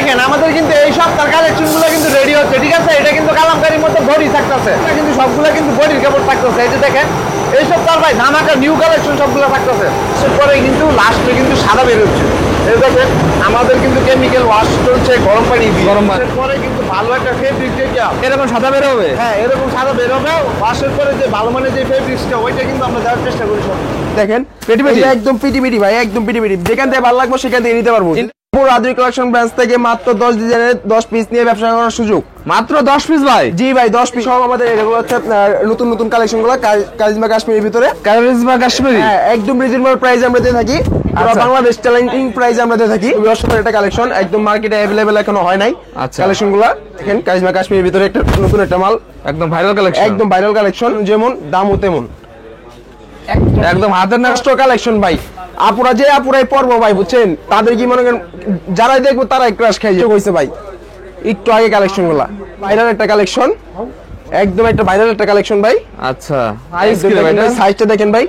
দেখেন আমাদের কিন্তু এই সপ্তাহের কালেকশনগুলো কিন্তু রেডি হচ্ছে, ঠিক আছে? এটা কিন্তু কালামকারীর মধ্যে বডি থাকতেছে, এটা কিন্তু সবগুলো কিন্তু বডির কাপড় থাকতেছে। এই যে দেখেন এই সপ্তাহ ভাই ধামাকা নিউ কালেকশন সবগুলো থাকতেছে। এরপরে কিন্তু লাস্টে কিন্তু সাদা বের হচ্ছে। এই দেখেন আমাদের কিন্তু কেমিক্যাল ওয়াশ চলছে, গরম পানি দিয়ে। গরম পানি পরে কিন্তু ভালো একটা ফেব্রিক দিয়ে এরকম সাদা বের হবে। হ্যাঁ এরকম সাদা বের হবে। ওয়াশের পরে যে ভালো মানের যে ফেব্রিক্সটা ওইটা কিন্তু আমরা দেওয়ার চেষ্টা করি সব। দেখেন একদম পিটি ভাই, একদম পিটি যেখান থেকে ভালো লাগবে সেখান থেকে নিতে পারবো। আদুরি কালেকশন ব্রাঞ্চ থেকে মাত্র 10 ডিজাইনের 10 পিস নিয়ে ব্যবসা করার সুযোগ। মাত্র 10 পিস ভাই? জি ভাই 10 পিস সব আমাদের এগুলো হচ্ছে নতুন নতুন কালেকশনগুলো কারিজমা কাশ্মীরের ভিতরে। কারিজমা কাশ্মীরি হ্যাঁ একদম রিজনেবল প্রাইস আমরা দিয়ে থাকি। আর বাংলাদেশ চ্যালেঞ্জিং প্রাইস আমরা দিয়ে থাকি। ব্যবসার একটা কালেকশন একদম মার্কেটে अवेलेबल এখনো হয় নাই। আচ্ছা কালেকশনগুলো দেখেন কারিজমা কাশ্মীরের ভিতরে একটা নতুন একটা মাল, একদম ভাইরাল কালেকশন, একদম ভাইরাল কালেকশন, যেমন দামও তেমন, একদম হাতের নষ্ট কালেকশন ভাই। আপুরাই পড়বো ভাই, বুঝছেন? তাদের কি মনে করেন যারাই দেখবো তারাই ক্রাশ খাই হয়েছে ভাই। একটু আগে কালেকশন গুলা ভাইরাল একটা কালেকশন, একদম একটা ভাইরাল একটা কালেকশন ভাই। আচ্ছা সাইজটা দেখেন ভাই,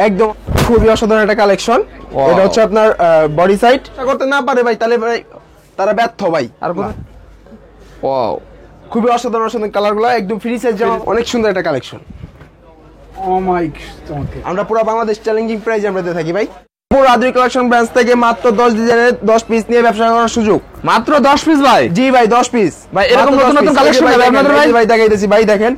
একদম খুবই অসাধারণ একটা কালেকশন। এটা হচ্ছে আপনার বডি সাইড করতে না পারে ভাই, তাহলে ভাই তারা ব্যর্থ ভাই। আর ওয়াও খুবই অসাধারণ কালার গুলা, একদম ফ্রি সাইজ, অনেক সুন্দর একটা কালেকশন। আমরা পুরো বাংলাদেশ চ্যালেঞ্জিং প্রাইস আমরা দিয়ে থাকি ভাই। আদুরি কালেকশন ব্রাঞ্চ থেকে মাত্র 10 ডিজাইনের 10 পিস নিয়ে ব্যবসা করার সুযোগ। মাত্র 10 পিস ভাই? জি ভাই 10 পিস ভাই। এরকম নতুন নতুন কালেকশন হবে আপনাদের ভাই? ভাই দেখাইতেছি ভাই, দেখেন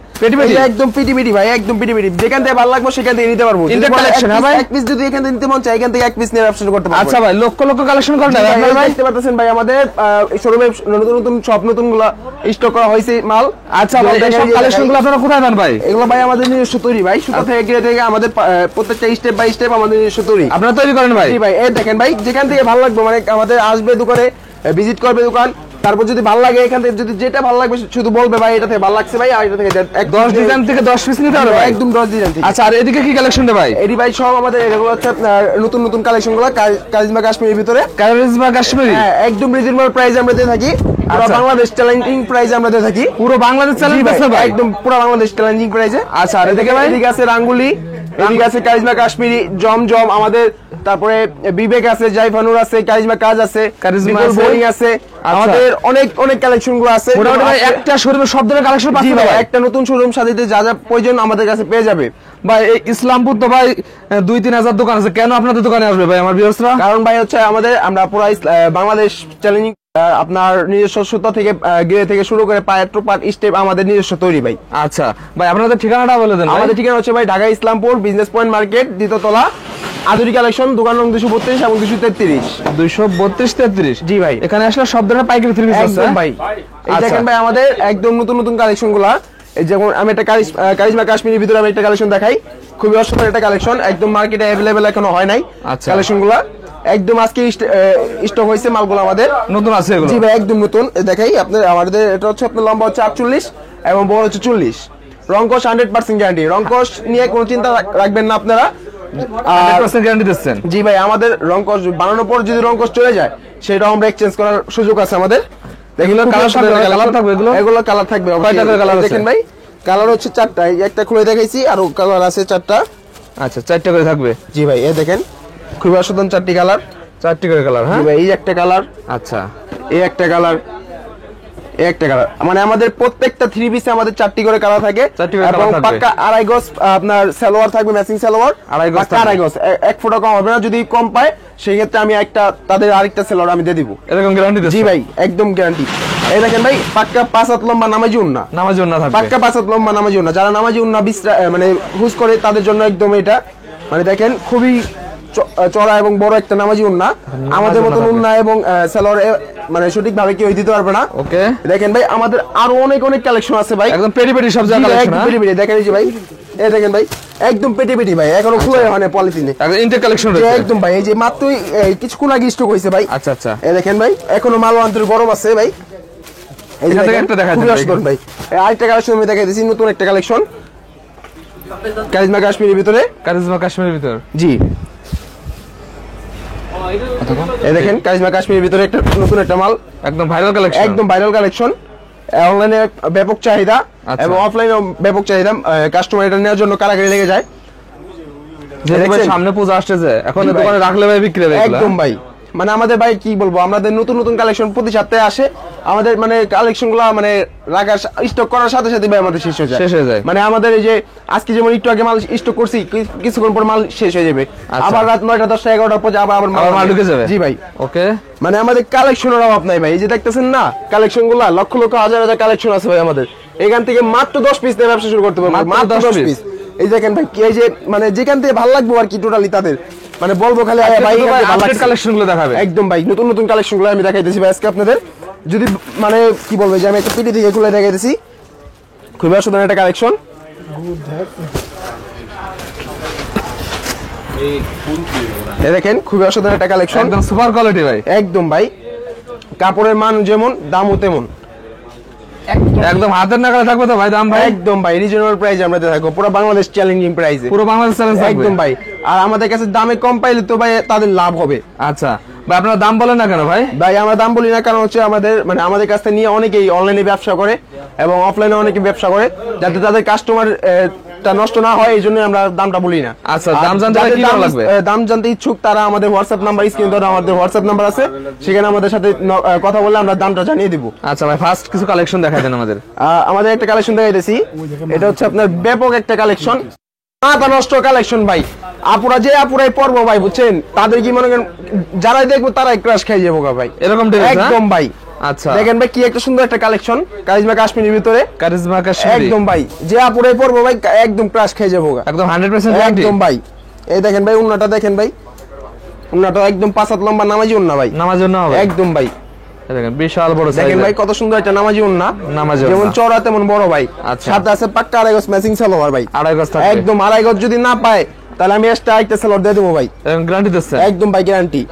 একদম পিটি ভাই, একদম পিটি যেখান থেকে ভালো লাগবে সেখান থেকে নিতে পারবো। ইন্টার কালেকশন হ্যাঁ ভাই। এক পিস যদি এখান থেকে নিতে মন চায় এখান থেকে এক পিস নিয়ে ব্যবসা করতে পারবো। আচ্ছা ভাই লক্ষ লক্ষ কালেকশন করেন ভাই, দেখতে পাচ্ছেন ভাই আমাদের শোরুমে নতুন নতুন সব নতুনগুলা স্টক করা হয়েছে মাল। আচ্ছা ভাই এই সব কালেকশনগুলো আপনারা কোথায় পান ভাই? এগুলো ভাই আমাদের নিজস্ব তৈরি ভাই, সুতা থেকে গিয়ে থেকে আমাদের প্রত্যেকটা স্টেপ বাই স্টেপ আমাদের নিজস্ব তৈরি। আপনারা তৈরি করেন ভাই? জি ভাই। এই দেখেন ভাই যেখান থেকে ভালো লাগবে মানে আমাদের আসবে দোকানে, ভিজিট করবে দোকান, তারপর যদি ভালো লাগে এখান থেকে যদি যেটা ভালো লাগবে শুধু বলবে ভাই এটা থেকে ভালো লাগছে ভাই, আর এটা থেকে 10 ডিজাইন থেকে 10 পিস নিতে পারবে ভাই? একদম 10 ডিজাইন থেকে। আচ্ছা আর এদিকে কি কালেকশন রে ভাই? এডি ভাই সব আমাদের এগুলো হচ্ছে নতুন নতুন কালেকশনগুলো কারিজমা কাশ্মীরের ভিতরে। কারিজমা কাশ্মীরি হ্যাঁ একদম রিজনেবল প্রাইস আমরা দিয়ে থাকি। পুরো বাংলাদেশ চ্যালেঞ্জিং প্রাইস আমরা দিয়ে থাকি। পুরো বাংলাদেশ চ্যালেঞ্জ আছে ভাই? একদম পুরো বাংলাদেশ চ্যালেঞ্জিং প্রাইসে। আচ্ছা আর এদিকে ভাই? এদিকে আছে রাঙ্গুলি, এদিকে আছে কারিজমা কাশ্মীরি, জমজম আমাদের, তারপরে বিবেক আছে, জাইফানুর আছে, কারিজমা কাজ আছে, কারিজমা বোরিং আছে, আমাদের অনেক অনেক কালেকশন গুলো আছে। ভাই একটা শোরুমে সব ধরনের কালেকশন পাচ্ছি ভাই। একটা নতুন শোরুম সাজাইতে যা যা প্রয়োজন আমাদের কাছে পেয়ে যাবে ভাই। এই ইসলামপুর তো ভাই 2-3 হাজার দোকান আছে, কেন আপনাদের দোকানে আসবে ভাই আমার ভিউয়ার্সরা? কারণ ভাই হচ্ছে আমরা পুরো বাংলাদেশ চ্যালেঞ্জিং আপনার নিজস্ব সুতা থেকে গিয়ে থেকে শুরু করে পায়ের টুপার স্টেপ আমাদের নিজস্ব তৈরি ভাই। আচ্ছা ভাই আপনাদের ঠিকানাটা বলে দেন। আমাদের ঠিকানা হচ্ছে ভাই Dhaka Islampur business point market, দ্বিতীয় তলা, আদুরি কালেকশন, দোকান নং 232 এবং 233। 232-33? জি ভাই। এখানে আসলে সব ধরনের পাইকারি থ্রি পিস আছে একদম ভাই। এই দেখেন ভাই আমাদের একদম নতুন নতুন কালেকশন গুলা, এই যেমন আমি একটা কারিজমা কাশ্মীরের ভিতরে আমি একটা কালেকশন দেখাই, খুবই অসাধারণ একটা কালেকশন, একদম মার্কেটে अवेलेबल এখনো হয় নাই। আচ্ছা কালেকশন গুলা একদম আজকে স্টক হয়েছে মালগুলো আমাদের নতুন আছে এগুলো। জি ভাই একদম নতুন দেখাই আপনাদের। আমাদের এটা হচ্ছে আপনার লম্বা হচ্ছে 48 এবং বড় হচ্ছে 40। রংকশ 100% গ্যারান্টি, রংকশ নিয়ে কোনো চিন্তা রাখবেন না আপনারা। 100% গ্যারান্টি দিচ্ছেন? জি ভাই আমাদের রংকশ বানানোর পর যদি রংকশ চলে যায় সেটা আমরা এক্সচেঞ্জ করার সুযোগ আছে আমাদের। এগুলো কালার থাকবে? এগুলো কালার থাকবে। দেখেন ভাই কালার হচ্ছে 4টা, একটা খুলে দেখাইছি, আর কালার আছে 4টা। আচ্ছা 4টা করে থাকবে? জি ভাই এই দেখেন খুবই অসাধারণ 4টি কালার, 4টি করে কালার। হ্যাঁ ভাই এই একটা কালার, আচ্ছা এই একটা কালার, এই একটা কালার, মানে আমাদের প্রত্যেকটা থ্রি পিসে আমাদের 4টি করে কালার থাকে এবং পাক্কা 2.5 গজ আপনার সালোয়ার থাকবে, ম্যাচিং সালোয়ার 2.5 গজ, 1 ফুট কম হবে না। যদি কম পায় সেই ক্ষেত্রে আমি তাদের আরেকটা সালোয়ার আমি দিয়ে দিব। এরকম গ্যারান্টি দিচ্ছি? জি ভাই একদম গ্যারান্টি। এই দেখেন ভাই পাক্কা 5 হাত লম্বা নামাজি উন্না, থাকবে পাক্কা 5 হাত লম্বা নামাজি উন্না। যারা নামাজি উন্না মানে হুজ করে তাদের জন্য একদম এটা, মানে দেখেন খুবই চড়া এবং বড় একটা নামাজি উন্না। আমাদের মতন উন্না এবং সালোয়ার মানে সঠিকভাবে কেউ দিতে পারবে না। ওকে দেখেন ভাই আমাদের আরো অনেক অনেক কালেকশন আছে ভাই, একদম পেটি পেটি সব জায়গা কালেকশন। পেটি পেটি দেখেন এই যে ভাই, এই দেখেন ভাই একদম পেটি পেটি ভাই, এখনো খুলে হয় না পলিথিনে, একদম ইনটেক কালেকশন রয়েছে একদম ভাই। এই যে মাত্রই কিছুক্ষণ আগে স্টক হয়েছে ভাই। আচ্ছা আচ্ছা এই দেখেন ভাই এখনো মাল আন্তর গরম আছে ভাই। এই যে একটা দেখা যাচ্ছে ভাই, আরেকটা কালেকশন আমি দেখাই দিছি, নতুন একটা কালেকশন কারিজমা কাশ্মীরের ভিতরে। কারিজমা কাশ্মীরের ভিতর? জি এই দেখেন কারিজমা কাশ্মীরের ভিতরে একটা নতুন একটা মাল, একদম ভাইরাল কালেকশন, একদম ভাইরাল কালেকশন। অনলাইনে ব্যাপক চাহিদা এবং অফলাইনে ব্যাপক চাহিদা, কাস্টমার এটা নেওয়ার জন্য কারাগারি লেগে যায়। সামনে পূজা আসছে, এখন দোকানে রাখলে ভাই বিক্রি হবে একদম ভাই। মানে আমাদের ভাই কি বলবো, আমাদের নতুন নতুন কালেকশন প্রতি সপ্তাহে আসে। আমাদের মানে কালেকশন গুলা মানে রাখার স্টক করার সাথে সাথে ভাই আমাদের শেষ হয়ে যায়। মানে আমাদের এই যে আজকে যেমন একটু আগে মাল স্টক করছি, কিছুক্ষণ পর মাল শেষ হয়ে যাবে, আবার রাত 9টা 10টা 11টার পর আবার মাল ঢুকে যাবে। জি ভাই, ওকে। মানে আমাদের কালেকশনের অভাব নাই ভাই। এই যে দেখতেছেন না কালেকশন গুলা, লক্ষ লক্ষ হাজার হাজার কালেকশন আছে ভাই আমাদের। এখান থেকে মাত্র 10 পিস দিয়ে ব্যবসা শুরু করতে পারবো, মাত্র 10 পিস। এই দেখেন ভাই, এই যে মানে যেখান থেকে ভালো লাগবে আর কি, টোটালি তাদের মানে বলবো খালি ভাই আপডেট কালেকশন গুলো দেখাবে। একদম ভাই, নতুন নতুন কালেকশন গুলো আমি দেখাইতেছি ভাই আজকে আপনাদের। যদি মানে কি বলবো, যে আমি একটা পিটি থেকে খুলে দেখাইতেছি, খুবই অসাধারণ একটা কালেকশন। এই দেখেন খুবই অসাধারণ একটা কালেকশন, একদম সুপার কোয়ালিটি ভাই। একদম ভাই, কাপড়ের মান যেমন দামও তেমন, একদম হাতের নাগালে থাকবে তো ভাই দাম ভাই? একদম ভাই, রিজনেবল প্রাইসে আমরা থাকবো, পুরো বাংলাদেশ চ্যালেঞ্জিং প্রাইসে, পুরো বাংলাদেশ চ্যালেঞ্জ থাকবে একদম ভাই। আর আমাদের কাছে দামে কম পাইলে তো ভাই তাদের লাভ হবে। আচ্ছা ভাই, আপনারা দাম বলেন না কেন ভাই? ভাই আমরা দাম বলি না কারণ হচ্ছে আমাদের মানে আমাদের কাছ থেকে নিয়ে অনেকেই অনলাইনে ব্যবসা করে এবং অফলাইনে অনেকে ব্যবসা করে, যাতে তাদের কাস্টমার নষ্ট না হয়, এই জন্য আমরা দামটা বলি না। আচ্ছা, দাম জানতে কি করা লাগবে? দাম জানতে ইচ্ছুক তারা আমাদের হোয়াটসঅ্যাপ নাম্বার, স্ক্রিন ধরে আমাদের হোয়াটসঅ্যাপ নাম্বার আছে, সেখানে আমাদের সাথে কথা বললে আমরা দামটা জানিয়ে দিব। আচ্ছা ভাই, ফার্স্ট কিছু কালেকশন দেখাই দেন আমাদের। আমাদের একটা কালেকশন দেখাইতেছি, এটা হচ্ছে আপনার ব্যাপক একটা কালেকশন, মাথা নষ্ট কালেকশন ভাই। আপুরাই পড়বো ভাই, বুঝছেন, তাদের কি মনে করেন যারাই দেখবো তারাই ক্রাশ খেয়ে যাবো ভাই, এরকম একদম ভাই। আচ্ছা দেখেন ভাই কি একটা সুন্দর একটা কালেকশন, কারিজমা কাশ্মীরের ভিতরে, কারিজমা কাশ্মীরি, একদম ভাই, যে আপুরাই পড়বো ভাই একদম ক্রাশ খেয়ে যাবো, একদম 100% গ্যারান্টি, একদম ভাই। এই দেখেন ভাই উন্নাটা দেখেন ভাই, উন্নাটা একদম 5 হাত লম্বা নামাজি উন্না ভাই, নামাজ জন্য হবে একদম ভাই। দেখেন বিশাল বড় সাইজ, দেখেন ভাই কত সুন্দর একটা নামাজি উন্না, নামাজি যেমন উন্না। চওড়া তেমন বড় ভাই। আচ্ছা। সাথে আছে পাক্কা 2.5 গজ ম্যাচিং সালোয়ার ভাই, 2.5 গজ থাকবে, একদম 2.5 গজ যদি না পায় তাহলে আমি এক্সট্রা একটা সালোয়ার দিয়ে দেবো ভাই, গ্যারান্টি দিচ্ছেন? একদম ভাই গ্যারান্টি।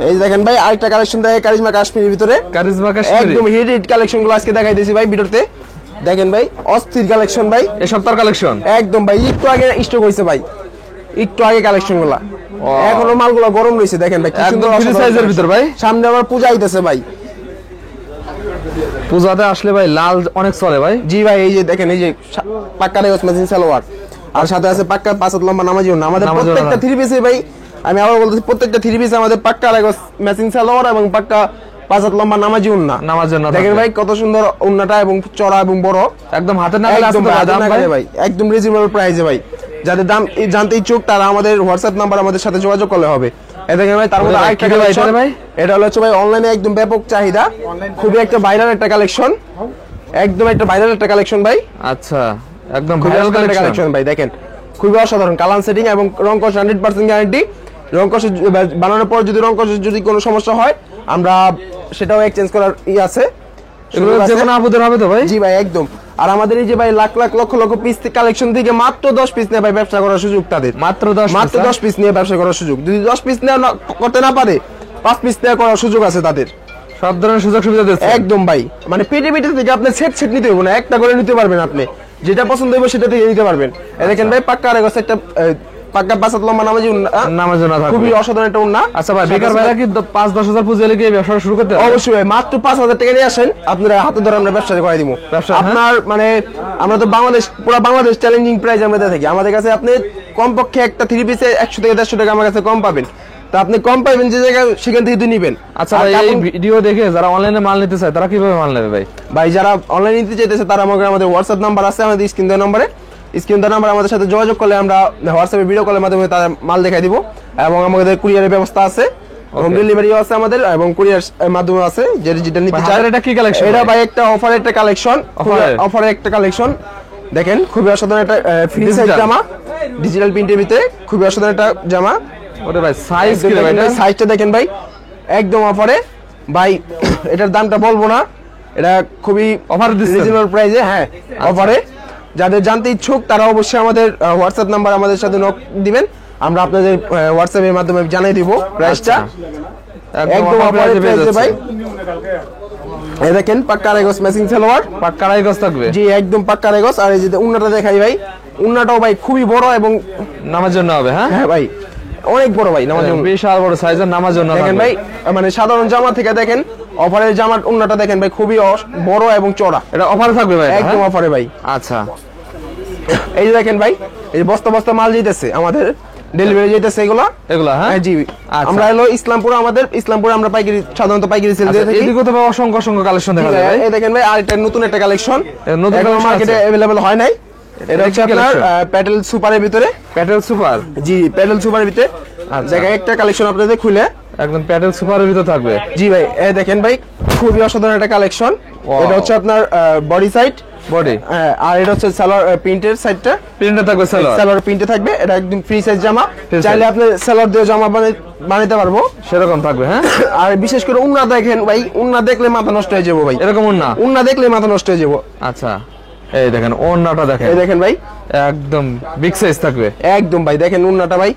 এই দেখেন ভাই আরেকটা কালেকশন দেখে কারিজমা কাশ্মীরের ভিতরে, কারিজমা কাশ্মীরি, একদম হিট কালেকশন গুলো আজকে দেখাইতেছি ভাই ভিডিওতে। দেখেন ভাই অস্থির কালেকশন ভাই, এই সপ্তাহের কালেকশন, একদম ভাই একটু আগে স্টক হইছে ভাই, একটু আগে কালেকশন গুলা, এখনো মালগুলো গরম রয়েছে। দেখেন ভাই কি সুন্দর ফ্রি সাইজের ভিতর ভাই, সামনে আবার পূজা আইতেছে ভাই, পূজাতে আসলে ভাই লাল অনেক চলে ভাই। জি ভাই, এই যে দেখেন এই যে পাক্কা রেগস ম্যাচিং সালোয়ার, আর সাথে আছে পাক্কা 5 হাত লম্বা নামাজি উন্না। আমাদের প্রত্যেকটা থ্রি পিসে ভাই, আমি আবার বলতেছি, প্রত্যেকটা থ্রি পিসে আমাদের পাক্কা রেগস ম্যাচিং সালোয়ার এবং পাক্কা 5 হাত লম্বা নামাজি উন্না। নামাজ জন্য দেখেন ভাই কত সুন্দর উন্নাটা এবং চড়া এবং বড়, একদম হাতের নাগালে একদম আসবে দাম ভাই, একদম রিজনেবল প্রাইসে ভাই। যাদের দাম জানতে ইচ্ছুক তারা আমাদের হোয়াটসঅ্যাপ নাম্বার আমাদের সাথে যোগাযোগ করলে হবে। এই দেখেন ভাই, তার মধ্যে আরেকটা কালেকশন ভাই, এটা হচ্ছে ভাই অনলাইনে একদম ব্যাপক চাহিদা, খুবই একটা ভাইরাল একটা কালেকশন, একদম একটা ভাইরাল একটা কালেকশন ভাই। আচ্ছা, একদম ভাইরাল কালেকশন ভাই, দেখেন খুবই অসাধারণ কালার সেটিং এবং রং কষ 100% গ্যারান্টি। রং কষ বানানোর পর যদি রং কষ যদি কোনো সমস্যা হয় আমরা সেটাও এক্সচেঞ্জ করার আছে, এগুলো যে কোনো আপদের হবে তো ভাই? জি ভাই একদম। আর আমাদের এই যে ভাই লাখ লাখ লক্ষ লক্ষ পিস কালেকশন থেকে মাত্র 10 পিস নিয়ে ভাই ব্যবসা করার সুযোগ তাদের, মাত্র 10 পিস নিয়ে ব্যবসা করার সুযোগ। যদি 10 পিস নিয়ে করতে না পারে 5 পিস নিয়ে করার সুযোগ আছে তাদের, সব ধরনের সুযোগ সুবিধা দিচ্ছে একদম ভাই। মানে পেটে থেকে আপনি সেট নিতে হবে না, একটা করে নিতে পারবেন, আপনি যেটা পছন্দ হবে সেটা থেকে নিতে পারবেন। দেখেন ভাই পাক্কা আর একটা পাক্কা 5 হাত লম্বা নামাজি উন্না, নামাজ জন্য খুবই অসাধারণ একটা উন্না। আচ্ছা ভাই, বেকার ভাইরা কি 5-10 হাজার পুঁজি এলে কি ব্যবসা শুরু করতে হবে? অবশ্যই ভাই, মাত্র 5,000 টাকা নিয়ে আসেন, আপনারা হাতে ধরে আমরা ব্যবসা করে দিব। আপনার মানে আমরা তো বাংলাদেশ, পুরো বাংলাদেশ চ্যালেঞ্জিং প্রাইস আমরা দিয়ে থাকি। আমাদের কাছে আপনি কমপক্ষে একটা থ্রি পিসে 100 থেকে 150 টাকা আমার কাছে কম পাবেন, তো আপনি কম পাবেন যে জায়গায় সেখান থেকে নিবেন। আচ্ছা ভাই, এই ভিডিও দেখে যারা অনলাইনে মাল নিতে চায় তারা কিভাবে মাল নেবে ভাই? ভাই যারা অনলাইনে নিতে চাইতেছে তারা আমাদের হোয়াটসঅ্যাপ নাম্বার আছে, আমাদের স্ক্রিন দেওয়া নম্বরে, স্ক্রিন দেওয়া নাম্বার আমাদের সাথে যোগাযোগ করলে আমরা হোয়াটসঅ্যাপে ভিডিও কলের মাধ্যমে তারা মাল দেখাই দিব। এবং আমাদের কুরিয়ারের ব্যবস্থা আছে, হোম ডেলিভারিও আছে আমাদের, এবং কুরিয়ার মাধ্যমে আছে, যেটা নিতে চায়। এটা কি কালেকশন? এটা ভাই একটা অফারের একটা কালেকশন, অফারের একটা কালেকশন। দেখেন খুবই অসাধারণ একটা ফ্রি সাইজ জামা, ডিজিটাল প্রিন্টের ভিতরে খুবই অসাধারণ একটা জামা। ওরে ভাই সাইজ কি ভাই? এটা সাইজটা দেখেন ভাই, একদম অফারে ভাই, এটার দামটা বলবো না, এটা খুবই অফার দিচ্ছে, রিজনেবল প্রাইসে, হ্যাঁ অফারে। যাদের জানতে ইচ্ছুক তারা অবশ্যই আমাদের হোয়াটসঅ্যাপ নাম্বার আমাদের সাথে নক দিবেন, আমরা আপনাদের হোয়াটসঅ্যাপের মাধ্যমে জানিয়ে দিব প্রাইসটা, একদম অফারে প্রাইসে ভাই। এই দেখেন পাক্কা রেগস ম্যাচিং সালোয়ার, পাক্কা রেগস থাকবে, জি একদম পাক্কা রেগস। আর এই যে উন্নাটা দেখাই ভাই, উন্নাটাও ভাই খুবই বড় এবং নামার জন্য হবে। হ্যাঁ হ্যাঁ ভাই অনেক বড় ভাই, নামার জন্য বিশাল বড় সাইজের, নামার জন্য দেখেন ভাই। মানে সাধারণ জামা থেকে দেখেন অফারের জামার উন্নাটা দেখেন ভাই, খুবই বড় এবং চওড়া। এটা অফারে থাকবে ভাই? একদম অফারে ভাই। আচ্ছা, এই যে দেখেন ভাই, এই বস্তা বস্তা মাল যেতেছে আমাদের ডেলিভারি যেতেছে এগুলো। এগুলা হ্যাঁ জি আচ্ছা। আমরা হলো ইসলামপুরে, ইসলামপুরে আমরা পাইকারি, সাধারণত পাইকারি সেল দিয়ে থাকি। এদিকে তো ভাই অসংখ্য অসংখ্য কালেকশন দেখা যায় ভাই। এই দেখেন ভাই আরেকটা নতুন একটা কালেকশন, নতুন এখন collection মার্কেটে আছে। अवेलेबल হয় নাই। এটা হচ্ছে কি আপনার collection? প্যাটেল সুপারের ভিতরে। প্যাটেল সুপার, জি প্যাটেল সুপারের ভিতরে জায়গায় একটা কালেকশন আপনাদের খুলে। একদম প্যাটেল সুপারের ভিতর থাকবে। জি ভাই এই দেখেন ভাই খুবই অসাধারণ একটা কালেকশন। এটা হচ্ছে আপনার বডি সাইড, বডি আর এটা হচ্ছে সালোয়ার প্রিন্টের সাইডটা, প্রিন্টে থাকবে সালোয়ার। সালোয়ার প্রিন্টে থাকবে। এটা একদম ফ্রি সাইজ জামা, Free চাইলে size। আপনি সালোয়ার দিয়ে জামা বানাইতে পারবো। সেরকম থাকবে হ্যাঁ। আর বিশেষ করে উন্না দেখেন ভাই, উন্না দেখলে মাথা নষ্ট হয়ে যাবো ভাই, এরকম না। উন্না দেখলে মাথা নষ্ট হয়ে যাবো। আচ্ছা এই দেখেন ওড়নাটা দেখেন, এই দেখেন ভাই একদম বিগ সাইজ থাকবে। একদম ভাই দেখেন উন্নাটা ভাই,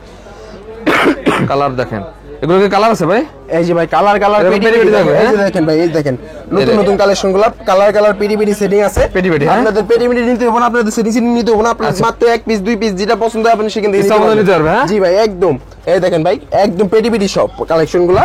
কালার দেখেন, এগুলো কি কালার আছে ভাই? এই যে ভাই কালার এরকম পেটি পেটি থাকবে, এই যে হ্যাঁ? দেখেন ভাই, এই দেখেন নতুন দেখেন। নতুন কালেকশন গুলো কালার পেটি সেটিং আছে। পেটি পেটি, হ্যাঁ? আপনাদের পেটি নিতে হবে না, আপনাদের সেটিং নিতে হবে না, আপনাদের মাত্র এক পিস দুই পিস যেটা পছন্দ হয় আপনি সেখান থেকে ইচ্ছা মতো নিতে পারবে, হ্যাঁ? জি ভাই একদম। এই দেখেন ভাই একদম পেটি সব কালেকশন গুলা,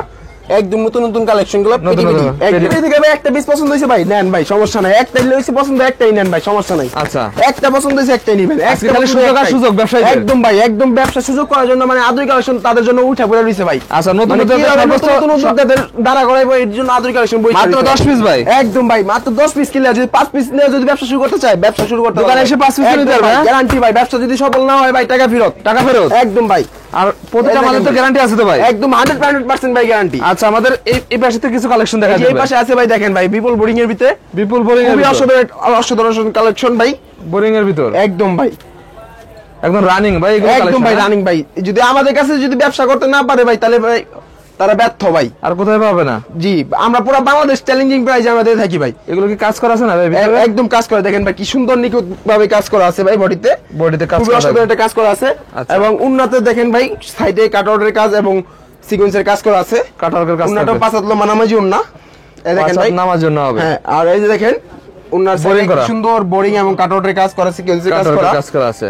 একদম নতুন নতুন কালেকশন গুলো নতুন নতুন, পেটি থেকে ভাই একটা পিস পছন্দ হয়েছে ভাই নেন ভাই, সমস্যা নাই। একটা হইছে পছন্দ একটাই নেন ভাই, সমস্যা নাই। আচ্ছা একটা পছন্দ হয়েছে একটাই নেবেন। আজকে খালি সুযোগ আর সুযোগ ব্যবসায়ীদের। একদম ভাই একদম ব্যবসা সুযোগ করার জন্য মানে আদুরি কালেকশন তাদের জন্য উঠে পড়ে রইছে ভাই। আচ্ছা নতুন মানে নতুন কিভাবে সমস্ত- নতুন উদ্যোক্তাদের দাঁড়া করাইবো এর জন্য আদুরি কালেকশন বই মাত্র 10 piece ভাই। একদম ভাই মাত্র 10 পিস কিনলে যদি 5 পিস নিয়ে যদি ব্যবসা শুরু করতে চায় ব্যবসা শুরু করতে দোকানে এসে 5 piece নিতে পারবে, হ্যাঁ? গ্যারান্টি ভাই। ব্যবসা যদি সফল না হয় ভাই টাকা ফেরত, টাকা ফেরত। একদম ভাই। আর প্রতিটা এই মালের তো দেখেন গ্যারান্টি আছে তো ভাই? একদম 100% ভাই গ্যারান্টি। আচ্ছা আমাদের এই পাশে তো কিছু কালেকশন দেখা এই যাবে। পাশে আছে ভাই দেখেন ভাই বিপুল বোরিং এর ভিতরে বিপুল বোরিং এর খুবই ভিতর, অসাধারণ কালেকশন ভাই, বোরিং এর ভিতর একদম ভাই একদম রানিং ভাই এগুলো একদম collection, ভাই হ্যাঁ? রানিং ভাই। যদি আমাদের কাছে যদি ব্যবসা করতে না পারে ভাই তাহলে ভাই তারা ব্যর্থ ভাই। আর কোথায় পাবে না? জি আমরা পুরো বাংলাদেশ চ্যালেঞ্জিং প্রাইজে আমাদের থাকি ভাই। এগুলো কি কাজ করা আছে না ভাই? একদম কাজ করে দেখেন ভাই কি সুন্দর নিখুঁত ভাবে কাজ করা আছে ভাই বডিতে, বডিতে কাজ খুবই করা অসাধারণ একটা কাজ করা আছে। আচ্ছা। এবং উন্নত দেখেন ভাই সাইডে কাটআউটের কাজ এবং সিকোয়েন্সের কাজ করা আছে। কাটারকের কাজ উন্নাটা থাকবে। 5 হাত লম্বা নামাজি উন্না, এই দেখেন ভাই। নামার জন্য হবে। হ্যাঁ আর এই যে দেখেন উন্নার সাইডে Boring করা। সুন্দর বোরিং এবং কাটআউটের কাজ করা, সিকোয়েন্সের কাজ কাটারকের করা কাজ করা আছে।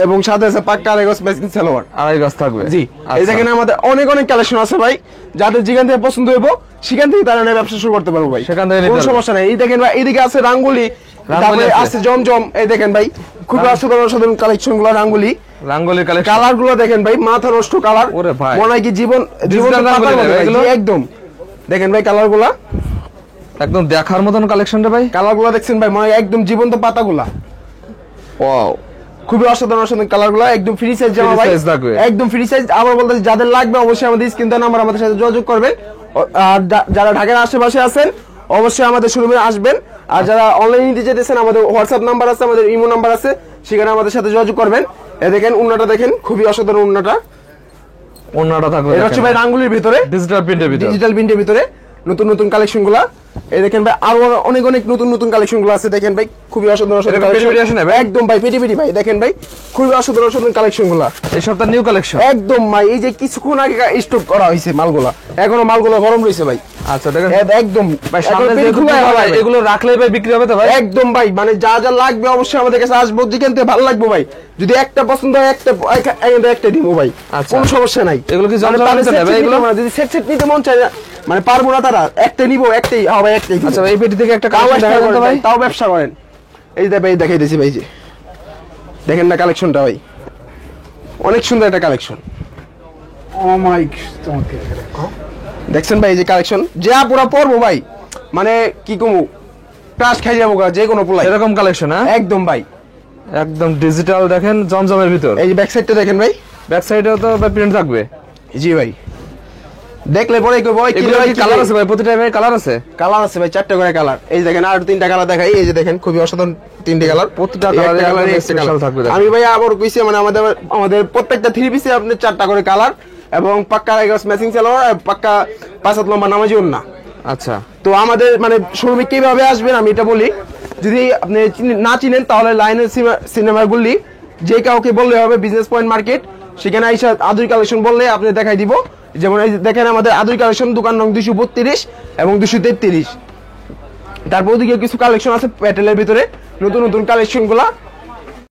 এবং সাথে আছে পাক্কা আরেগস ম্যাচিং সালোয়ার। আড়াই গজ থাকবে। জি আচ্ছা। এই দেখেন আমাদের অনেক কালেকশন আছে ভাই, যাদের যেখান থেকে পছন্দ হইব সেখান থেকে তারা নিয়ে ব্যবসা শুরু করতে পারবো ভাই, সেখান থেকে নিতে কোনো পারবে। সমস্যা নাই। এই দেখেন ভাই এইদিকে আছে রাঙ্গুলি, তারপরে আছে। আছে জমজম। এই দেখেন ভাই খুব অসাধারণ কালেকশন গুলো রাঙ্গুলি, রাঙ্গলি কালেকশন। কালার গুলো দেখেন ভাই মাথা নষ্ট কালার। ওরে ভাই। মনে হয় কি জীবন Digital রাঙ্গুলি পাতার মতো না ভাই, এগুলো? জি, একদম দেখেন ভাই কালার গুলা, একদম দেখার মতন কালেকশন রে ভাই। কালার গুলা দেখছেন ভাই মনে হয় একদম জীবন্ত পাতাগুলা। ওয়াও খুবই অসাধারণ কালার গুলা, একদম ফ্রি সাইজ জামা Free ভাই, size থাকবে। একদম ফ্রি সাইজ। আবার বলতে যাদের লাগবে অবশ্যই আমাদের স্ক্রিন নাম্বার আমাদের সাথে যোগাযোগ করবেন। আর যারা ঢাকার আশেপাশে আছেন অবশ্যই আমাদের শোরুমে আসবেন। আর যারা অনলাইনে নিতে যেতেছেন আমাদের হোয়াটসঅ্যাপ নাম্বার আছে, আমাদের ইমো নাম্বার আছে, সেখানে আমাদের সাথে যোগাযোগ করবেন। এই দেখেন উন্নাটা দেখেন খুবই অসাধারণ উন্নাটা, ওন্নাটা থাকবে। এটা হচ্ছে ভাই রাঙ্গুলির ভিতরে, ডিজিটাল প্রিন্টের ভিতর। ডিজিটাল প্রিন্টের ভিতরে নতুন কালেকশন গুলা। এই দেখেন ভাই আরো অনেক নতুন কালেকশন গুলো আছে। দেখেন ভাই খুবই অসাধারণ এরকম পেটি collection। পেটি আসে না ভাই? একদম ভাই পেটি ভাই দেখেন ভাই খুবই অসাধারণ কালেকশন গুলা, এই সপ্তাহ নিউ কালেকশন। একদম ভাই। এই যে কিছুক্ষণ আগে স্টক করা হয়েছে মালগুলা, এখনো মালগুলো গরম রয়েছে ভাই, আচ্ছা দেখেন একদম ভাই এখন সামনে পেটি যেহেতু খোলা পূজা হবে ভাই, ভাই। এগুলো রাখলে ভাই বিক্রি হবে তো ভাই? একদম ভাই মানে যা লাগবে অবশ্যই আমাদের কাছে আসবো, যেখান থেকে ভালো লাগবে ভাই। যদি একটা পছন্দ হয় একটা দিব ভাই, আচ্ছা। কোনো সমস্যা নাই। এগুলো কি মানে জমজমের তাদের ভিতরে set ভাই set এগুলো? নিতে মানে যদি সেট নিতে মন চায় মানে পারবো না তারা, একটা নিবো একটাই হবে একটাই দিব। আচ্ছা এই পেটি থেকে একটা তাও কালেকশন ব্যবসা দেখা যাবে তো করেন ভাই? ভাই, তাও ব্যবসা করেন। এই যে ভাই দেখাই দিয়েছি ভাই, যে দেখেন না কালেকশনটা ভাই অনেক সুন্দর একটা কালেকশন। দেখছেন ভাই এই যে কালেকশন যা পুরো পরবো ভাই মানে কি কমু ক্রাশ খাই যাবো গা, যে কোনো পোলাই এরকম কালেকশন, হ্যাঁ একদম ভাই। একদম ডিজিটাল দেখেন জমজমের ভিতর। এই যে ব্যাক সাইডটা দেখেন ভাই, ব্যাক সাইডেও তো ভাই প্রিন্ট থাকবে। জি ভাই দেখলে পরে কই ভাই এগুলো কি কালার আছে ভাই? প্রতিটা ভাই কালার আছে? কালার আছে ভাই 4টা করে কালার। এই যে দেখেন আর 3টা কালার দেখাই, এই যে দেখেন খুবই অসাধারণ 3টে কালার, প্রতিটা এই colour একটা একদম colour, এই একটা special colour। থাকবে দেখেন। আমি ভাই আবার কইছি মানে আমাদের প্রত্যেকটা 3 পিসে আপনি 4টা করে কালার এবং পাক্কা এগাস ম্যাচিং সালোয়ার আর পাক্কা 5 হাত লম্বা নামাজি ওন্না। আচ্ছা তো আমাদের মানে শোরুমে কিভাবে আসবেন আমি এটা বলি, যদি আপনি না চিনেন তাহলে লাইনের সিনেমার গুলি যে কাউকে বললে হবে বিজনেস পয়েন্ট মার্কেট, সেখানে আইসা আদুরি কালেকশন বললে আপনি দেখাই দিব। যেমন এই যে দেখেন আমাদের আদুরি কালেকশন দোকান নং 232 এবং 233। তারপর ওদিকে কিছু কালেকশন আছে প্যাটেলের ভিতরে নতুন কালেকশন গুলা